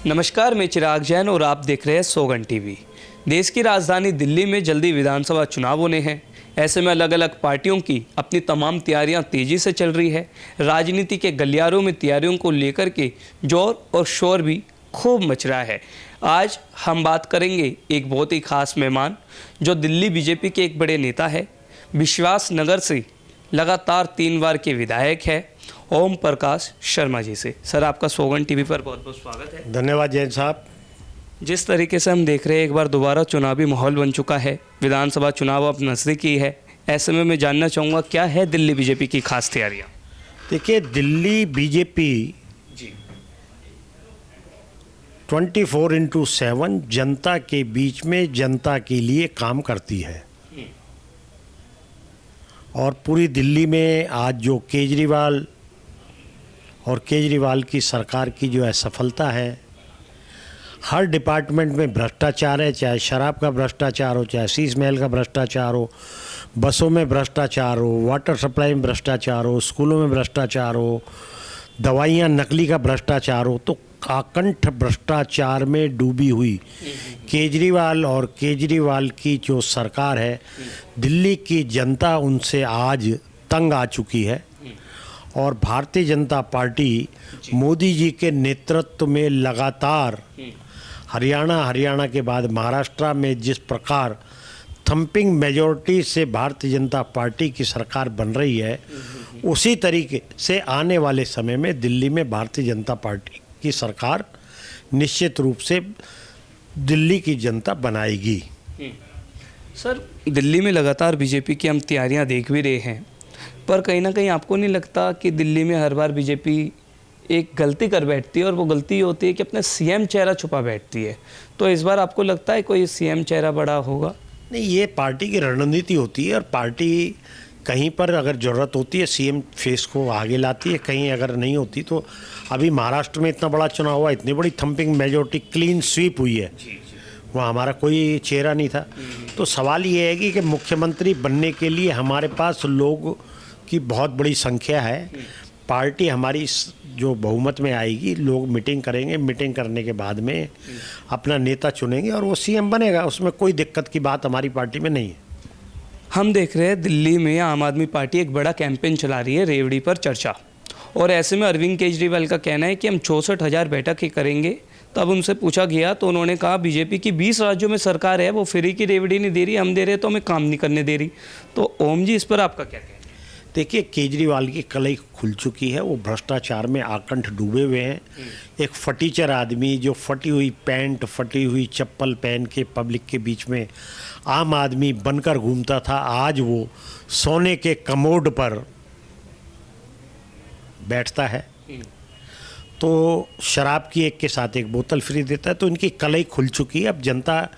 नमस्कार, मैं चिराग जैन और आप देख रहे हैं सोगन टीवी। देश की राजधानी दिल्ली में जल्दी विधानसभा चुनाव होने हैं। ऐसे में अलग अलग पार्टियों की अपनी तमाम तैयारियां तेज़ी से चल रही है। राजनीति के गलियारों में तैयारियों को लेकर के जोर और शोर भी खूब मच रहा है। आज हम बात करेंगे एक बहुत ही खास मेहमान जो दिल्ली बीजेपी के एक बड़े नेता है, विश्वास नगर से लगातार 3 बार के विधायक है, ओम प्रकाश शर्मा जी से। सर, आपका सोगन टीवी पर बहुत बहुत स्वागत है। धन्यवाद जैन साहब। जिस तरीके से हम देख रहे हैं, एक बार दोबारा चुनावी माहौल बन चुका है, विधानसभा चुनाव अब नज़दीकी है। ऐसे में मैं जानना चाहूँगा, क्या है दिल्ली बीजेपी की खास तैयारियाँ? देखिए, दिल्ली बीजेपी जी 24/7 जनता के बीच में जनता के लिए काम करती है। और पूरी दिल्ली में आज जो केजरीवाल की सरकार की जो असफलता है, हर डिपार्टमेंट में भ्रष्टाचार है, चाहे शराब का भ्रष्टाचार हो, चाहे शीश महल का भ्रष्टाचार हो, बसों में भ्रष्टाचार हो, वाटर सप्लाई में भ्रष्टाचार हो, स्कूलों में भ्रष्टाचार हो, दवाइयाँ नकली का भ्रष्टाचार हो, तो आकंठ भ्रष्टाचार में डूबी हुई केजरीवाल की जो सरकार है, दिल्ली की जनता उनसे आज तंग आ चुकी है। और भारतीय जनता पार्टी मोदी जी के नेतृत्व में लगातार हरियाणा के बाद महाराष्ट्र में जिस प्रकार थंपिंग मेजॉरिटी से भारतीय जनता पार्टी की सरकार बन रही है, उसी तरीके से आने वाले समय में दिल्ली में भारतीय जनता पार्टी की सरकार निश्चित रूप से दिल्ली की जनता बनाएगी। सर, दिल्ली में लगातार बीजेपी की हम तैयारियां देख भी रहे हैं, पर कहीं ना कहीं आपको नहीं लगता कि दिल्ली में हर बार बीजेपी एक गलती कर बैठती है, और वो गलती ये होती है कि अपना सीएम चेहरा छुपा बैठती है? तो इस बार आपको लगता है कोई सीएम चेहरा बड़ा होगा? नहीं, ये पार्टी की रणनीति होती है, और पार्टी कहीं पर अगर ज़रूरत होती है सीएम फेस को आगे लाती है, कहीं अगर नहीं होती तो अभी महाराष्ट्र में इतना बड़ा चुनाव हुआ, इतनी बड़ी थंपिंग मेजॉरिटी, क्लीन स्वीप हुई है, वहाँ हमारा कोई चेहरा नहीं था। तो सवाल ये है कि मुख्यमंत्री बनने के लिए हमारे पास लोग की बहुत बड़ी संख्या है। पार्टी हमारी जो बहुमत में आएगी, लोग मीटिंग करेंगे, मीटिंग करने के बाद में अपना नेता चुनेंगे और वो सीएम बनेगा। उसमें कोई दिक्कत की बात हमारी पार्टी में नहीं है। हम देख रहे हैं दिल्ली में आम आदमी पार्टी एक बड़ा कैंपेन चला रही है, रेवड़ी पर चर्चा। और ऐसे में अरविंद केजरीवाल का कहना है कि हम 64,000 बैठकें करेंगे। तब उनसे पूछा गया तो उन्होंने कहा, बीजेपी की 20 राज्यों में सरकार है, वो फ्री की रेवड़ी नहीं दे रही, हम दे रहे तो हमें काम नहीं करने दे रही। तो ओम जी, इस पर आपका क्या कहना है? देखिए, केजरीवाल की कलई खुल चुकी है, वो भ्रष्टाचार में आकंठ डूबे हुए हैं। एक फटीचर आदमी जो फटी हुई पैंट, फटी हुई चप्पल पहन के पब्लिक के बीच में आम आदमी बनकर घूमता था, आज वो सोने के कमोड पर बैठता है, तो शराब की एक के साथ एक बोतल फ्री देता है। तो इनकी कलई खुल चुकी है। अब जनता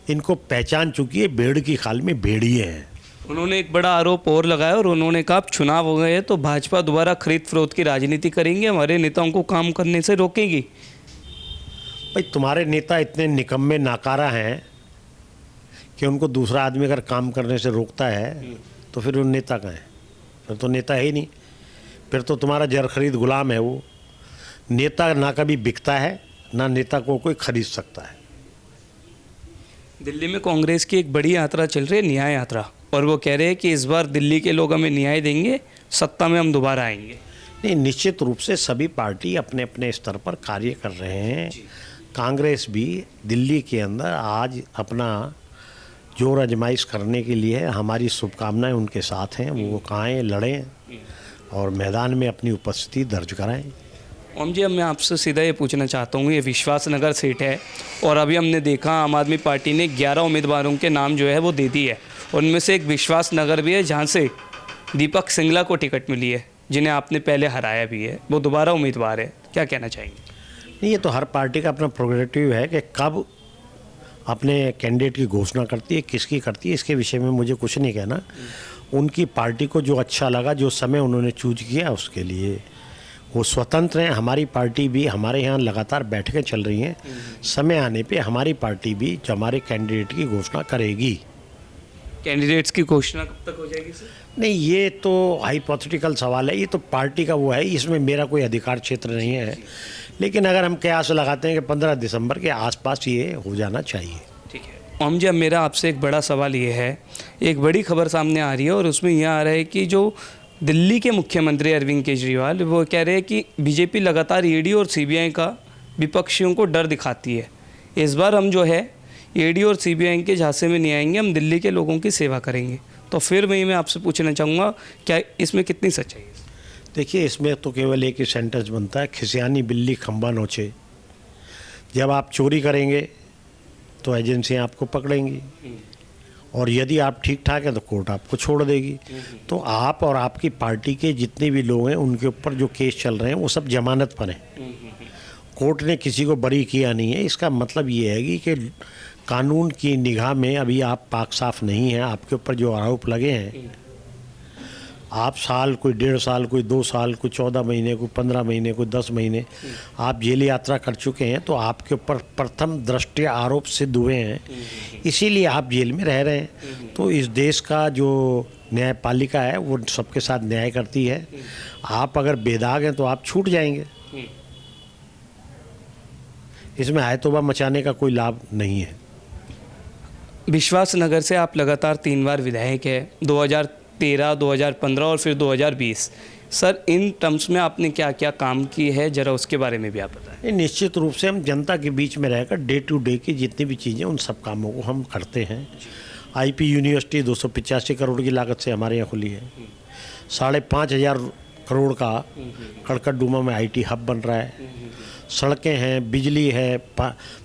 इनको पहचान चुकी है, भेड़ की खाल में भेड़िए हैं। उन्होंने एक बड़ा आरोप और लगाया और उन्होंने कहा, अब चुनाव हो गए हैं तो भाजपा दोबारा खरीद फरोख्त की राजनीति करेंगे, हमारे नेताओं को काम करने से रोकेगी। भाई, तुम्हारे नेता इतने निकम्मे नाकारा हैं कि उनको दूसरा आदमी अगर काम करने से रोकता है तो फिर वो नेता का है? फिर तो नेता है ही नहीं, फिर तो तुम्हारा जर खरीद गुलाम है। वो नेता ना कभी बिकता है, ना नेता को कोई खरीद सकता है। दिल्ली में कांग्रेस की एक बड़ी यात्रा चल रही है, न्याय यात्रा, और वो कह रहे हैं कि इस बार दिल्ली के लोग हमें न्याय देंगे, सत्ता में हम दोबारा आएंगे। नहीं, निश्चित रूप से सभी पार्टी अपने अपने स्तर पर कार्य कर रहे हैं। कांग्रेस भी दिल्ली के अंदर आज अपना जोर आजमाइश करने के लिए है। हमारी शुभकामनाएं उनके साथ हैं, वो आएँ, लड़ें और मैदान में अपनी उपस्थिति दर्ज कराएं। ओम जी, अब मैं आपसे सीधा ये पूछना चाहता हूँ, ये विश्वास नगर सीट है और अभी हमने देखा आम आदमी पार्टी ने 11 उम्मीदवारों के नाम जो है वो दे दी है। उनमें से एक विश्वास नगर भी है जहाँ से दीपक सिंगला को टिकट मिली है, जिन्हें आपने पहले हराया भी है, वो दोबारा उम्मीदवार है। क्या कहना चाहेंगे? नहीं, ये तो हर पार्टी का अपना प्रोग्रेटिव है कि कब अपने कैंडिडेट की घोषणा करती है, किसकी करती है, इसके विषय में मुझे कुछ नहीं कहना। उनकी पार्टी को जो अच्छा लगा, जो समय उन्होंने चूज किया, उसके लिए वो स्वतंत्र हैं। हमारी पार्टी भी, हमारे यहाँ लगातार बैठकें चल रही हैं, समय आने पे हमारी पार्टी भी जो हमारे कैंडिडेट की घोषणा करेगी। कैंडिडेट्स की घोषणा कब तक हो जाएगी सर? नहीं, ये तो हाइपोथेटिकल सवाल है, ये तो पार्टी का वो है, इसमें मेरा कोई अधिकार क्षेत्र नहीं है। लेकिन अगर हम कयास लगाते हैं कि 15 दिसंबर के आसपास ये हो जाना चाहिए। ठीक है ओम जी, अब मेरा आपसे एक बड़ा सवाल ये है, एक बड़ी खबर सामने आ रही है और उसमें यह आ रहा है कि जो दिल्ली के मुख्यमंत्री अरविंद केजरीवाल वो कह रहे हैं कि बीजेपी लगातार ईडी और सीबीआई का विपक्षियों को डर दिखाती है। इस बार हम जो है ईडी और सीबीआई के झांसे में नहीं आएंगे, हम दिल्ली के लोगों की सेवा करेंगे। तो फिर मैं आपसे पूछना चाहूँगा, क्या इसमें कितनी सच्चाई है? देखिए, इसमें तो केवल एक ही सेंटेंस बनता है, खिसियानी बिल्ली खंबा नोचे। जब आप चोरी करेंगे तो एजेंसियां आपको पकड़ेंगी, और यदि आप ठीक ठाक हैं तो कोर्ट आपको छोड़ देगी। तो आप और आपकी पार्टी के जितने भी लोग हैं उनके ऊपर जो केस चल रहे हैं वो सब जमानत पर हैं। कोर्ट ने किसी को बरी किया नहीं है। इसका मतलब ये है कि कानून की निगाह में अभी आप पाक साफ नहीं हैं। आपके ऊपर जो आरोप लगे हैं, आप साल, कोई 1.5 साल, कोई 2 साल, कोई 14 महीने, कोई 15 महीने, कोई 10 महीने आप जेल यात्रा कर चुके हैं, तो आपके ऊपर प्रथम दृष्टया आरोप सिद्ध हुए हैं, इसीलिए आप जेल में रह रहे हैं। तो इस देश का जो न्यायपालिका है वो सबके साथ न्याय करती है। आप अगर बेदाग हैं तो आप छूट जाएंगे। इसमें आय तौबा मचाने का कोई लाभ नहीं है। विश्वास नगर से आप लगातार 3 बार विधायक है, 2013, 2015 और फिर 2020। सर, इन टर्म्स में आपने क्या क्या काम की है, ज़रा उसके बारे में भी आप बताएं। निश्चित रूप से हम जनता के बीच में रहकर डे टू डे की जितनी भी चीज़ें उन सब कामों को हम करते हैं। आईपी यूनिवर्सिटी 285 करोड़ की लागत से हमारे यहाँ खुली है। 5,500 करोड़ का कड़कड़डूमा में आईटी हब बन रहा है। सड़कें हैं, बिजली है।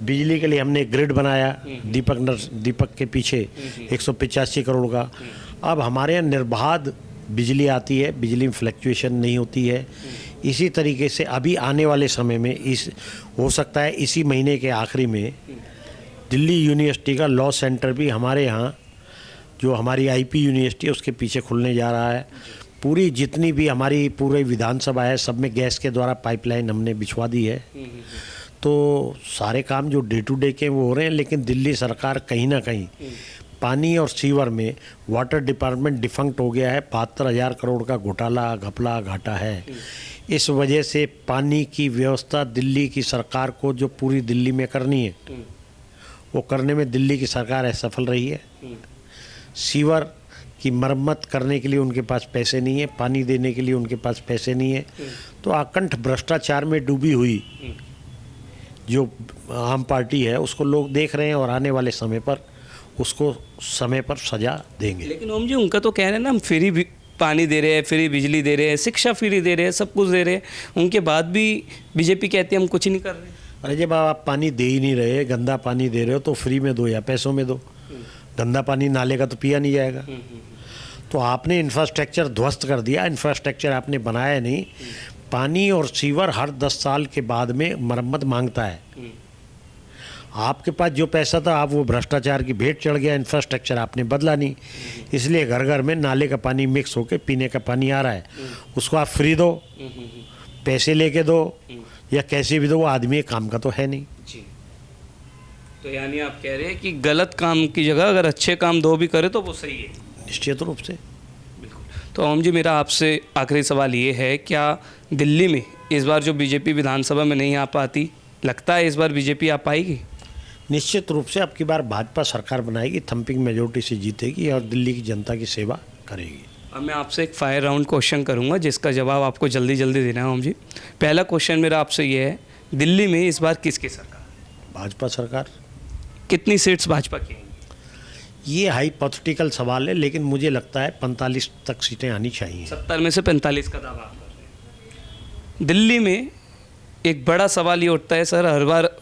बिजली के लिए हमने ग्रिड बनाया दीपक के पीछे 185 करोड़ का। अब हमारे यहाँ निर्बाध बिजली आती है, बिजली में फ्लक्चुएशन नहीं होती है। इसी तरीके से अभी आने वाले समय में हो सकता है इसी महीने के आखिरी में दिल्ली यूनिवर्सिटी का लॉ सेंटर भी हमारे यहाँ, जो हमारी आईपी यूनिवर्सिटी है उसके पीछे खुलने जा रहा है। पूरी जितनी भी हमारी पूरे विधानसभा है सब में गैस के द्वारा पाइपलाइन हमने बिछवा दी है। तो सारे काम जो डे टू डे के वो हो रहे हैं। लेकिन दिल्ली सरकार कहीं ना कहीं पानी और सीवर में, वाटर डिपार्टमेंट डिफंक्ट हो गया है। 72,000 करोड़ का घोटाला, घपला, घाटा है। इस वजह से पानी की व्यवस्था दिल्ली की सरकार को जो पूरी दिल्ली में करनी है वो करने में दिल्ली की सरकार असफल रही है। सीवर की मरम्मत करने के लिए उनके पास पैसे नहीं है, पानी देने के लिए उनके पास पैसे नहीं है। तो अकंठ भ्रष्टाचार में डूबी हुई जो आम पार्टी है उसको लोग देख रहे हैं और आने वाले समय पर उसको समय पर सजा देंगे। लेकिन ओम जी, उनका तो कह रहे हैं ना, हम फ्री पानी दे रहे हैं, फ्री बिजली दे रहे हैं, शिक्षा फ्री दे रहे हैं, सब कुछ दे रहे हैं। उनके बाद भी बीजेपी कहती है हम कुछ नहीं कर रहे। अरे जब आप पानी दे ही नहीं रहे, गंदा पानी दे रहे हो, तो फ्री में दो या पैसों में दो। गंदा पानी नाले का तो पिया नहीं जाएगा। तो आपने इंफ्रास्ट्रक्चर ध्वस्त कर दिया, इंफ्रास्ट्रक्चर आपने बनाया नहीं। पानी और सीवर हर 10 साल के बाद में मरम्मत मांगता है। आपके पास जो पैसा था आप वो भ्रष्टाचार की भेंट चढ़ गया, इंफ्रास्ट्रक्चर आपने बदला नहीं, इसलिए घर घर में नाले का पानी मिक्स होकर पीने का पानी आ रहा है। उसको आप फ्री दो, पैसे लेके दो या कैसे भी दो, वो आदमी काम का तो है नहीं। जी, तो यानी आप कह रहे हैं कि गलत काम की जगह अगर अच्छे काम दो भी करे तो वो सही है। निश्चित रूप से। बिल्कुल। तो ओम जी, मेरा आपसे आखिरी सवाल ये है, क्या दिल्ली में इस बार जो बीजेपी विधानसभा में नहीं आ पाती, लगता है इस बार बीजेपी आ पाएगी? निश्चित रूप से अब की बार भाजपा सरकार बनाएगी, थंपिंग मेजोरिटी से जीतेगी और दिल्ली की जनता की सेवा करेगी। अब मैं आपसे एक फायर राउंड क्वेश्चन करूंगा जिसका जवाब आपको जल्दी जल्दी देना है ओम जी। पहला क्वेश्चन मेरा आपसे ये है, दिल्ली में इस बार किसकी सरकार? भाजपा सरकार। कितनी सीट्स भाजपा की? ये हाइपोथेटिकल सवाल है, लेकिन मुझे लगता है 45 तक सीटें आनी चाहिए। 70 में से 45 का दावा आप कर रहे हैं। दिल्ली में एक बड़ा सवाल ये उठता है सर, हर बार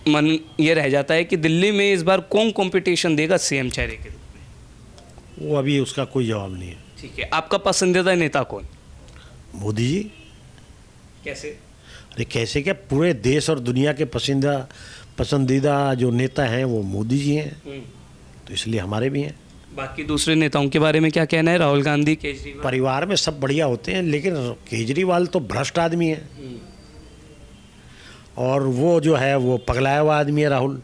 मन ये रह जाता है कि दिल्ली में इस बार कौन कंपटीशन देगा सीएम चेहरे के रूप में? वो अभी उसका कोई जवाब नहीं है। ठीक है, आपका पसंदीदा नेता कौन? मोदी जी। कैसे? अरे कैसे क्या, पूरे देश और दुनिया के पसंदीदा जो नेता हैं वो मोदी जी हैं, तो इसलिए हमारे भी हैं। बाकी दूसरे नेताओं के बारे में क्या कहना है? राहुल गांधी, केजरीवाल? परिवार में सब बढ़िया होते हैं, लेकिन केजरीवाल तो भ्रष्ट आदमी है और वो जो है वो पगलाया हुआ आदमी है राहुल।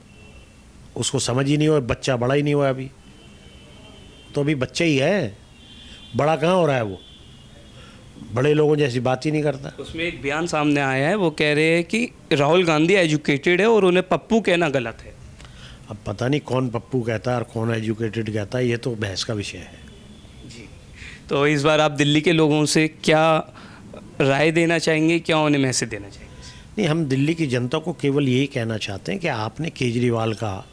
उसको समझ ही नहीं हुआ, बच्चा बड़ा ही नहीं हुआ अभी, तो अभी बच्चा ही है, बड़ा कहाँ हो रहा है वो। बड़े लोगों जैसी बात ही नहीं करता। उसमें एक बयान सामने आया है, वो कह रहे हैं कि राहुल गांधी एजुकेटेड है और उन्हें पप्पू कहना गलत है। अब पता नहीं कौन पप्पू कहता है और कौन एजुकेटेड कहता है, ये तो बहस का विषय है। जी, तो इस बार आप दिल्ली के लोगों से क्या राय देना चाहेंगे, क्या उन्हें मैसेज देना चाहेंगे? नहीं, हम दिल्ली की जनता को केवल यही कहना चाहते हैं कि आपने केजरीवाल का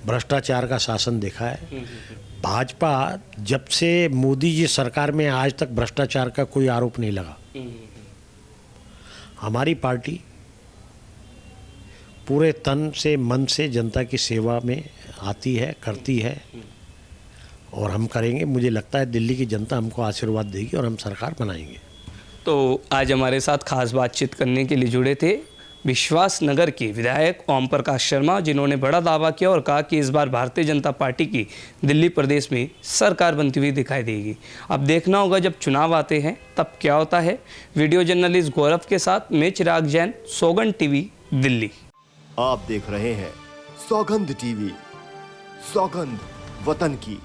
भ्रष्टाचार का शासन देखा है। भाजपा जब से मोदी जी सरकार में आज तक भ्रष्टाचार का कोई आरोप नहीं लगा। हमारी पार्टी पूरे तन से मन से जनता की सेवा में आती है, करती है और हम करेंगे। मुझे लगता है दिल्ली की जनता हमको आशीर्वाद देगी और हम सरकार बनाएंगे। तो आज हमारे साथ खास बातचीत करने के लिए जुड़े थे विश्वास नगर के विधायक ओम प्रकाश शर्मा, जिन्होंने बड़ा दावा किया और कहा कि इस बार भारतीय जनता पार्टी की दिल्ली प्रदेश में सरकार बनती हुई दिखाई देगी। अब देखना होगा जब चुनाव आते हैं तब क्या होता है। वीडियो जर्नलिस्ट गौरव के साथ मैं चिराग जैन, सौगंध टीवी, दिल्ली। आप देख रहे हैं सौगंध टीवी, सौगंध वतन की।